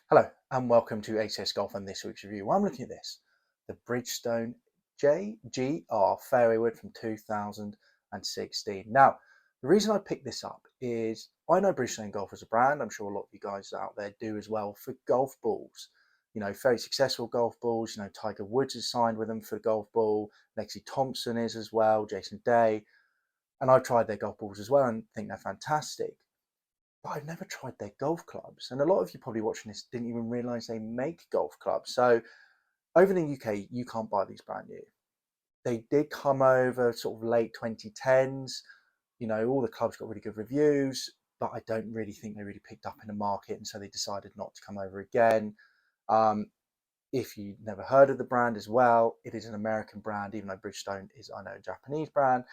Hello and welcome to ACS Golf and this week's review. Well, I'm looking at this, the Bridgestone JGR fairway wood from 2016. Now, the reason I picked this up is I know Bridgestone Golf as a brand. I'm sure a lot of you guys out there do as well for golf balls. You know, very successful golf balls. You know, Tiger Woods is signed with them for the golf ball. Lexi Thompson is as well, Jason Day. And I've tried their golf balls as well and think they're fantastic, but I've never tried their golf clubs. And a lot of you probably watching this didn't even realize they make golf clubs. So over in the UK, you can't buy these brand new. They did come over sort of late 2010s. You know, all the clubs got really good reviews, but I don't really think they really picked up in the market. And so they decided not to come over again. Um, if you've never heard of the brand as well, it is an American brand, even though Bridgestone is, I know, a Japanese brand.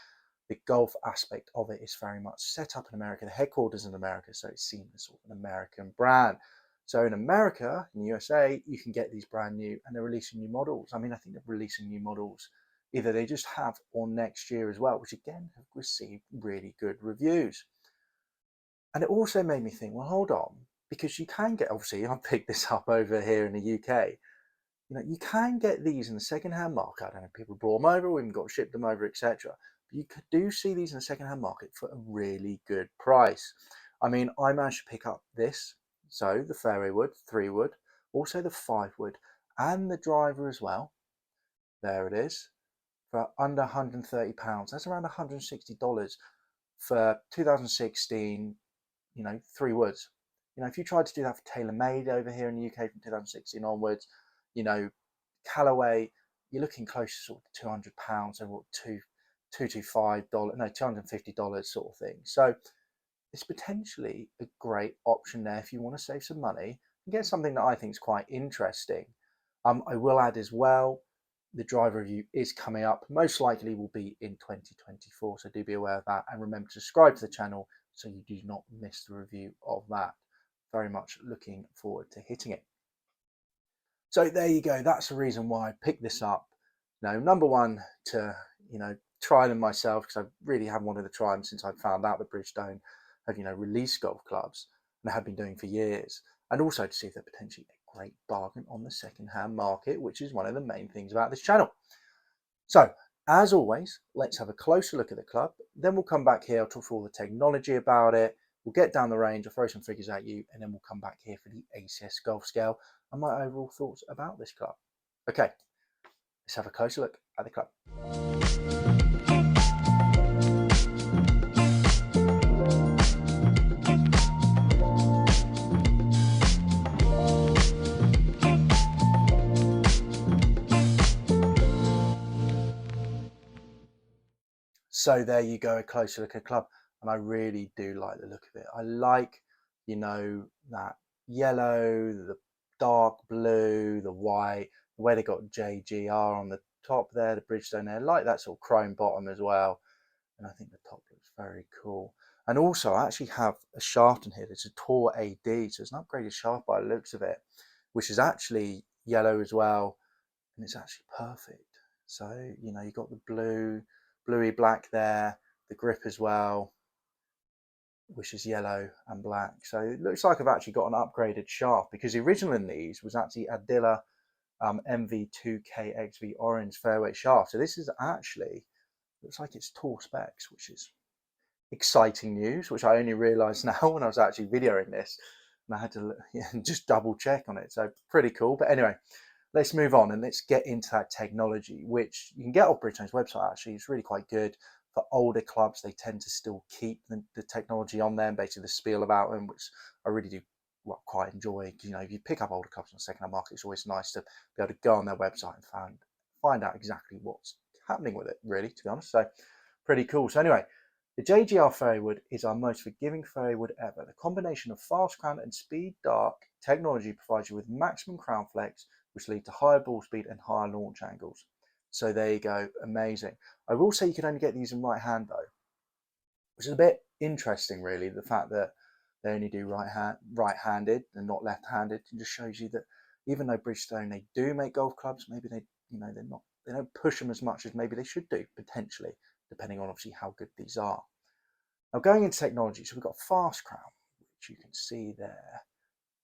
The golf aspect of it is very much set up in America. The headquarters in America, so it's seen as sort of an American brand. So in America, in the USA, you can get these brand new, and they're releasing new models. I mean, I think they're releasing new models either they just have or next year as well, which again have received really good reviews. And it also made me think, well, hold on, because you can get, obviously, I picked this up over here in the UK. You know, you can get these in the second-hand market. I don't know, people brought them over, we even got shipped them over, etc. But you do see these in the second-hand market for a really good price. I mean, I managed to pick up this, so the fairway wood, 3 wood, also the 5 wood, and the driver as well. There it is, for under £130. That's around $160 for 2016. You know, 3 woods. You know, if you tried to do that for TaylorMade over here in the UK from 2016 onwards, you know, Callaway, you're looking close to sort of £200, or what, $225, no, $250 sort of thing. So it's potentially a great option there if you want to save some money and get something that I think is quite interesting. I will add as well, the driver review is coming up. Most likely will be in 2024, so do be aware of that. And remember to subscribe to the channel so you do not miss the review of that. Very much looking forward to hitting it. So there you go. That's the reason why I picked this up. Now, number one, to try them myself, because I really haven't wanted to try them since I found out that Bridgestone have released golf clubs, and I have been doing for years. And also to see if they're potentially a great bargain on the second-hand market, which is one of the main things about this channel. So as always, let's have a closer look at the club. Then we'll come back here. I'll talk through all the technology about it. We'll get down the range, I'll throw some figures at you, and then we'll come back here for the ACS golf scale and my overall thoughts about this club. Okay, let's have a closer look at the club. So there you go, a closer look at the club, and I really do like the look of it. I like, that yellow, the dark blue, the white, the way they got JGR on the top there, the Bridgestone there, I like that sort of chrome bottom as well. And I think the top looks very cool. And also I actually have a shaft in here. It's a Tour AD, so it's an upgraded shaft by the looks of it, which is actually yellow as well, and it's actually perfect. So you've got the bluey black there, the grip as well, which is yellow and black. So it looks like I've actually got an upgraded shaft, because the original in these was actually Adilla MV2KXV orange fairway shaft. So this is actually, looks like it's Tour specs, which is exciting news, which I only realized now when I was actually videoing this, and I had to just double check on it. So pretty cool. But anyway, let's move on and let's get into that technology, which you can get off Bridgestone's website. Actually, it's really quite good. For older clubs, they tend to still keep the technology on there, and basically the spiel about them, which I really do quite enjoy. If you pick up older clubs on the second-hand market, it's always nice to be able to go on their website and find out exactly what's happening with it, really, to be honest. So pretty cool. So anyway, the JGR fairway wood is our most forgiving fairway wood ever. The combination of fast crown and speed dark technology provides you with maximum crown flex, which lead to higher ball speed and higher launch angles. So there you go, amazing. I will say you can only get these in right hand though, which is a bit interesting really, the fact that they only do right-handed and not left-handed. It just shows you that even though Bridgestone, they do make golf clubs, maybe they don't push them as much as maybe they should do, potentially, depending on obviously how good these are. Now going into technology, so we've got fast crown, which you can see there.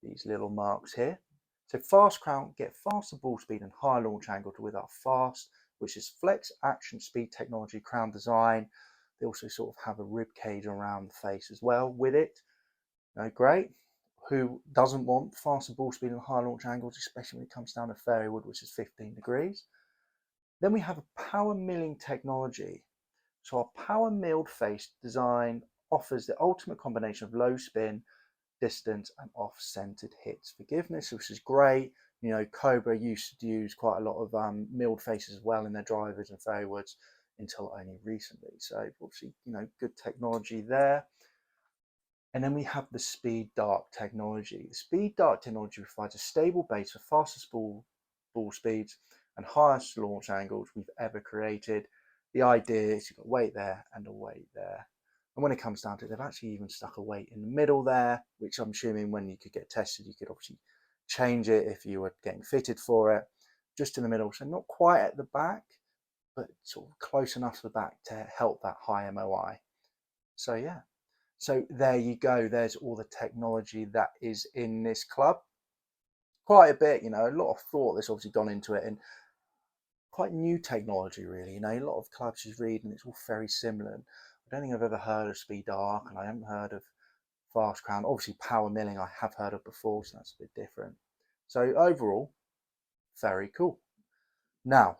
these little marks here. So fast crown, get faster ball speed and higher launch angle with our fast, which is flex action speed technology crown design. They also sort of have a rib cage around the face as well with it. Great. Who doesn't want faster ball speed and higher launch angles, especially when it comes down to fairway wood, which is 15 degrees. Then we have a power milling technology. So our power milled face design offers the ultimate combination of low spin, distance and off-centered hits forgiveness, which is great. Cobra used to use quite a lot of milled faces as well in their drivers and fairway woods until only recently. So obviously, good technology there. And then we have the Speed Dart technology. The Speed Dart technology provides a stable base for fastest ball speeds and highest launch angles we've ever created. The idea is you've got weight there and a weight there. And when it comes down to it, they've actually even stuck a weight in the middle there, which I'm assuming when you could get tested, you could obviously change it if you were getting fitted for it. Just in the middle, so not quite at the back, but sort of close enough to the back to help that high MOI. So yeah. So there you go. There's all the technology that is in this club. Quite a bit, a lot of thought that's obviously gone into it, and quite new technology, really. A lot of clubs you read, and it's all very similar. And I don't think I've ever heard of Speed Arc, and I haven't heard of Fast Crown. Obviously, power milling I have heard of before, so that's a bit different. So overall, very cool. Now,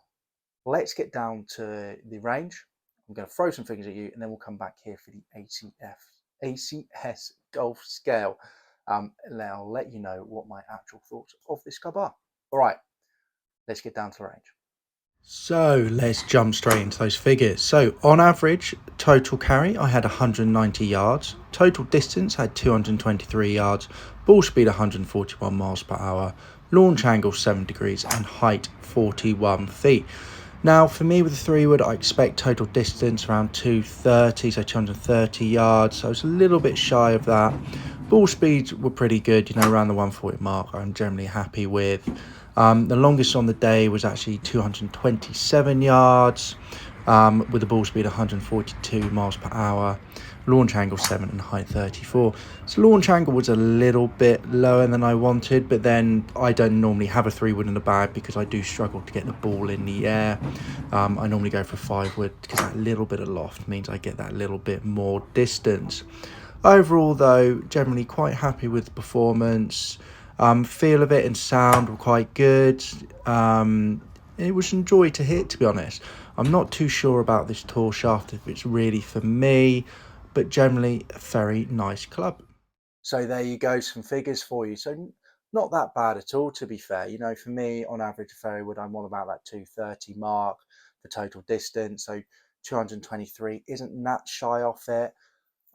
let's get down to the range. I'm going to throw some figures at you, and then we'll come back here for the ACS golf scale. And I'll let you know what my actual thoughts of this club are. All right, let's get down to the range. So let's jump straight into those figures. So on average, total carry, I had 190 yards. Total distance, I had 223 yards. Ball speed, 141 miles per hour. Launch angle, 7 degrees. And height, 41 feet. Now, for me with the 3-wood, I expect total distance around 230, so 230 yards. So I was a little bit shy of that. Ball speeds were pretty good, around the 140 mark. I'm generally happy with. The longest on the day was actually 227 yards with a ball speed 142 miles per hour. Launch angle 7 and height 34. So launch angle was a little bit lower than I wanted, but then I don't normally have a 3-wood in the bag because I do struggle to get the ball in the air. I normally go for 5-wood because that little bit of loft means I get that little bit more distance. Overall though, generally quite happy with the performance. Feel of it and sound were quite good. It was a joy to hit, to be honest. I'm not too sure about this tour shaft if it's really for me, but generally a very nice club. So there you go, some figures for you. So not that bad at all, to be fair. For me, on average, a fairway wood, I'm on about that 230 mark for total distance. So 223 isn't that shy off it.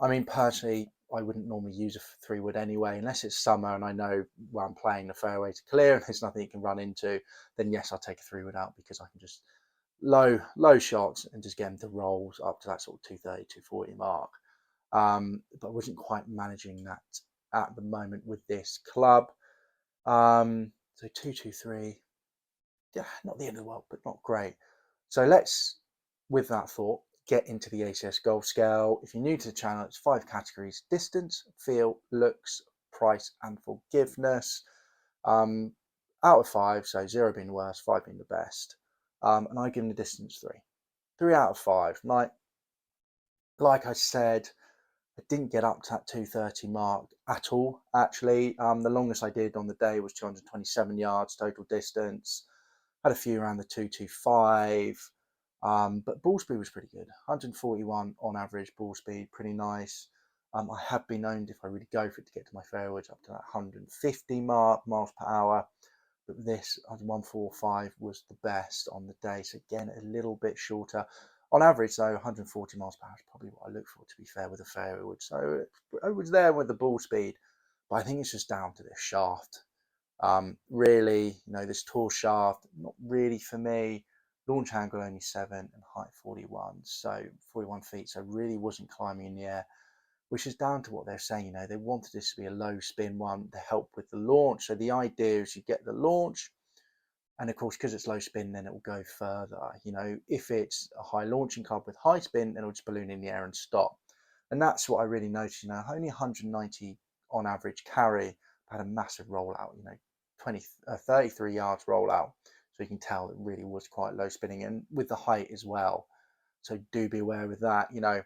I mean, personally, I wouldn't normally use a 3-wood anyway, unless it's summer and I know where I'm playing the fairway to clear and there's nothing you can run into. Then yes, I'll take a 3-wood out because I can just low shots and just get them to rolls up to that sort of 230, 240 mark. But I wasn't quite managing that at the moment with this club. So 223, yeah, not the end of the world, but not great. So let's, with that thought, get into the ACS golf scale. If you're new to the channel, it's 5 categories: distance, feel, looks, price and forgiveness. Out of 5, so 0 being the worst, 5 being the best. And I give them the distance 3 out of 5. Like I said, I didn't get up to that 230 mark at all, actually. The longest I did on the day was 227 yards total distance. Had a few around the 225. But ball speed was pretty good. 141 on average ball speed, pretty nice. I have been known, if I really go for it, to get to my fairways up to that 150 mark, miles per hour. But this 145 was the best on the day. So again, a little bit shorter. On average, though, 140 miles per hour is probably what I look for, to be fair, with a fairway wood. So I was there with the ball speed. But I think it's just down to this shaft. Really, this tall shaft, not really for me. Launch angle only 7 and height 41, so 41 feet. So really wasn't climbing in the air, which is down to what they're saying. They wanted this to be a low spin one to help with the launch. So the idea is you get the launch, and of course, because it's low spin, then it will go further. If it's a high launching club with high spin, then it'll just balloon in the air and stop. And that's what I really noticed. Only 190 on average carry, had a massive rollout, 33 yards rollout. So you can tell it really was quite low spinning, and with the height as well. So do be aware with that. Again,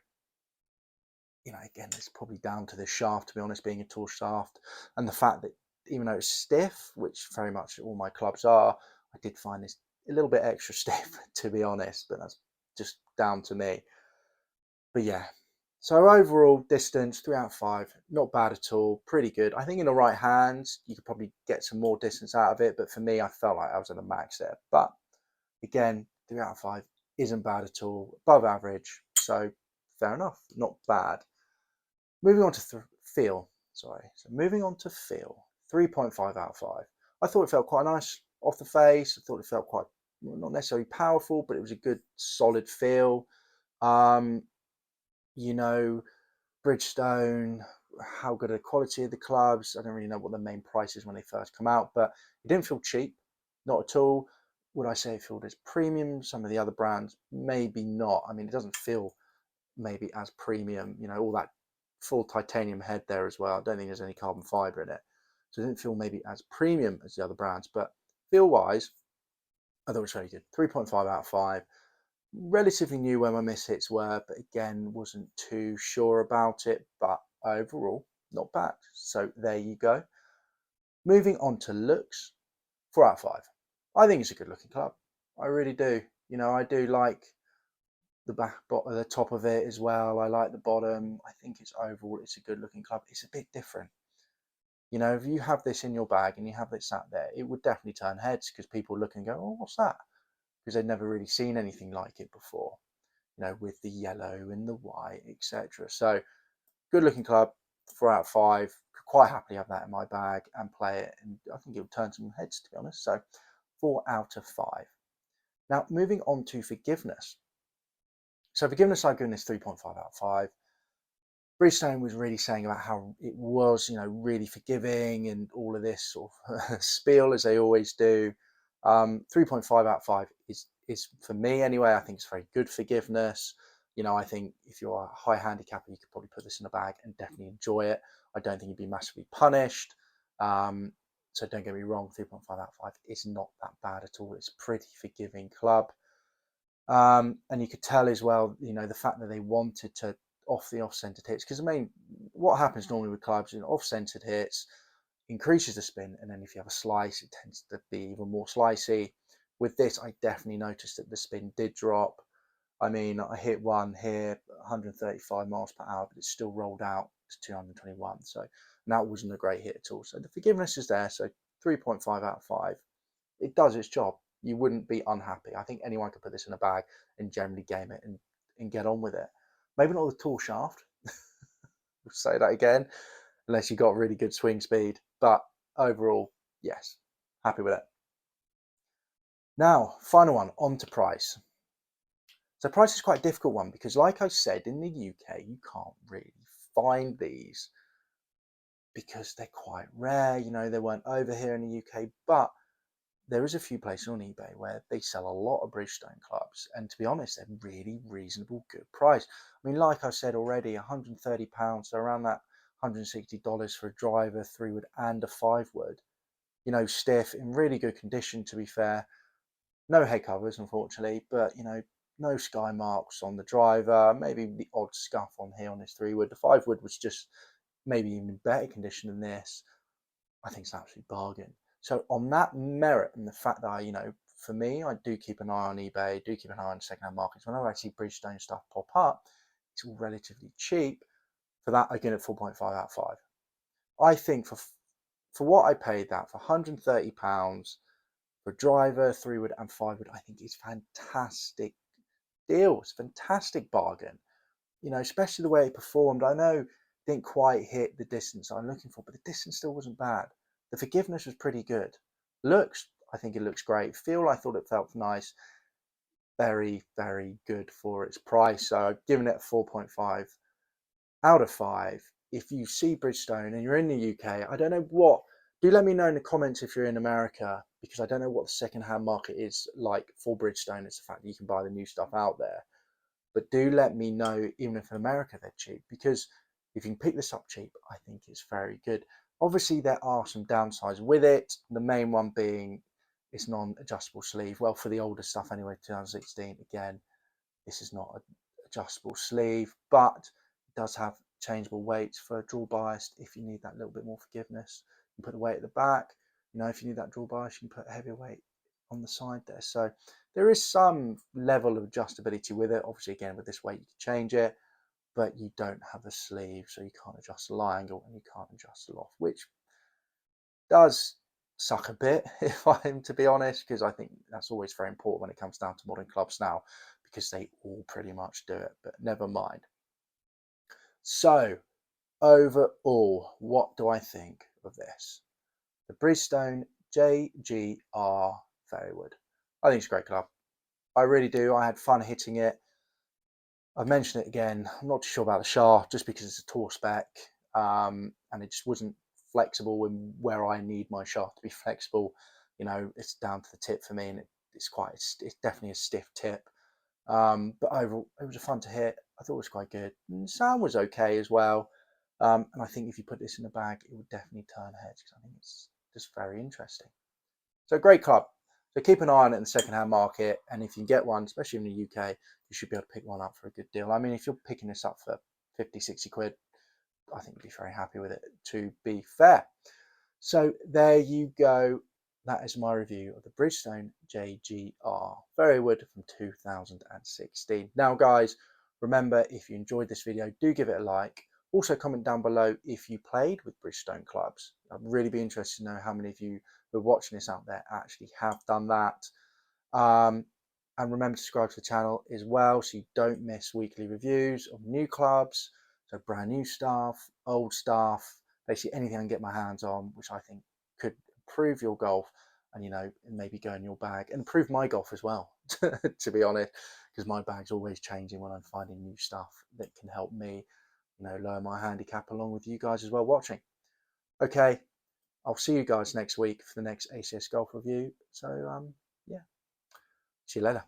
it's probably down to the shaft, to be honest, being a tall shaft, and the fact that even though it's stiff, which very much all my clubs are, I did find this a little bit extra stiff, to be honest, but that's just down to me. But yeah, so overall distance, 3 out of 5, not bad at all, pretty good. I think in the right hands, you could probably get some more distance out of it, but for me, I felt like I was at the max there. But again, 3 out of 5 isn't bad at all, above average, so fair enough, not bad. Moving on to feel, sorry. So moving on to feel, 3.5 out of 5. I thought it felt quite nice off the face. I thought it felt quite, not necessarily powerful, but it was a good solid feel. Bridgestone, how good are the quality of the clubs? I don't really know what the main price is when they first come out, but it didn't feel cheap, not at all. Would I say it felt as premium? Some of the other brands, maybe not. I mean, it doesn't feel maybe as premium, all that full titanium head there as well. I don't think there's any carbon fiber in it. So it didn't feel maybe as premium as the other brands, but feel wise, I thought it was very good. 3.5 out of 5. Relatively new where my miss hits were, but again, wasn't too sure about it, but overall, not bad. So there you go. Moving on to looks, 4 out of 5. I think it's a good looking club. I really do. I do like the the top of it as well. I like the bottom. I think it's a good looking club. It's a bit different. If you have this in your bag and you have it sat there, it would definitely turn heads because people look and go, oh, what's that? Because they've never really seen anything like it before, with the yellow and the white, etc. So good looking club, 4 out of 5. Could quite happily have that in my bag and play it. And I think it would turn some heads, to be honest. So 4 out of 5. Now, moving on to forgiveness. So forgiveness, I've given this 3.5 out of 5. Bridgestone was really saying about how it was, really forgiving and all of this sort of spiel as they always do. 3.5 out of 5 is for me anyway. I think it's very good forgiveness. I think if you're a high handicapper, you could probably put this in a bag and definitely enjoy it. I don't think you'd be massively punished. So don't get me wrong, 3.5 out of 5 is not that bad at all. It's a pretty forgiving club. And you could tell as well, the fact that they wanted to off the off-centered hits, because what happens normally with clubs, off-centered hits increases the spin, and then if you have a slice, it tends to be even more slicey. With this, I definitely noticed that the spin did drop. I mean, I hit one here, 135 miles per hour, but it still rolled out to 221. So that wasn't a great hit at all. So the forgiveness is there. So 3.5 out of 5. It does its job. You wouldn't be unhappy. I think anyone could put this in a bag and generally game it and get on with it. Maybe not the tall shaft. We'll say that again, unless you got really good swing speed. But overall, yes, happy with it. Now, final one, on to price. So price is quite a difficult one because, like I said, in the UK, you can't really find these because they're quite rare. They weren't over here in the UK, but there is a few places on eBay where they sell a lot of Bridgestone clubs, and to be honest, they're really reasonable, good price. I mean, like I said already, £130, so around that $160 for a driver, 3-wood and a 5-wood. Stiff, in really good condition, to be fair. No head covers, unfortunately, but no sky marks on the driver. Maybe the odd scuff on here on this 3-wood. The 5-wood was just maybe even better condition than this. I think it's an absolute bargain. So on that merit and the fact that for me, I do keep an eye on eBay, do keep an eye on secondhand markets. Whenever I see Bridgestone stuff pop up, it's all relatively cheap. For that, I give it 4.5 out of 5. I think for what I paid that, for £130 for driver, 3-wood and 5-wood, I think it's fantastic deal. It's a fantastic bargain. Especially the way it performed. I know it didn't quite hit the distance I'm looking for, but the distance still wasn't bad. The forgiveness was pretty good. Looks, I think it looks great. Feel, I thought it felt nice. Very, very good for its price. So I've given it a 4.5 out of 5. If you see Bridgestone and you're in the UK, I don't know what, do let me know in the comments if you're in America, because I don't know what the second-hand market is like for Bridgestone. It's the fact that you can buy the new stuff out there. But do let me know, even if in America they're cheap, because if you can pick this up cheap, I think it's very good. Obviously, there are some downsides with it. The main one being it's non-adjustable sleeve. Well, for the older stuff anyway, 2016, again, this is not an adjustable sleeve, but it does have changeable weights for draw bias if you need that little bit more forgiveness. You can put the weight at the back. You know, if you need that draw bias, you can put a heavier weight on the side there. So there is some level of adjustability with it. Obviously, again, with this weight, you can change it, but you don't have a sleeve, so you can't adjust the lie angle and you can't adjust the loft, which does suck a bit, if I'm to be honest, because I think that's always very important when it comes down to modern clubs now, because they all pretty much do it, but never mind. So overall, what do I think of this? The Bridgestone JGR Fairwood. I think it's a great club. I really do. I had fun hitting it. I've mentioned it again. I'm not too sure about the shaft just because it's a tour spec, and it just wasn't flexible in where I need my shaft to be flexible. You know, it's down to the tip for me, and it's definitely a stiff tip. But overall, it was fun to hit. I thought it was quite good. And the sound was okay as well. And I think if you put this in a bag, it would definitely turn heads because I think it's just very interesting. So great club. So keep an eye on it in the second-hand market, and if you get one, especially in the UK, you should be able to pick one up for a good deal. I mean, if you're picking this up for 50, 60 quid, I think you'd be very happy with it, to be fair. So there you go. That is my review of the Bridgestone JGR Fairway from 2016. Now, guys, remember, if you enjoyed this video, do give it a like. Also, comment down below if you played with Bridgestone clubs. I'd really be interested to know how many of you who are watching this out there actually have done that. And remember to subscribe to the channel as well so you don't miss weekly reviews of new clubs, so brand new stuff, old stuff, basically anything I can get my hands on, which I think could improve your golf and, you know, maybe go in your bag and improve my golf as well, to be honest, because my bag's always changing when I'm finding new stuff that can help me, you know, lower my handicap along with you guys as well watching. Okay, I'll see you guys next week for the next ACS golf review. So, yeah, see you later.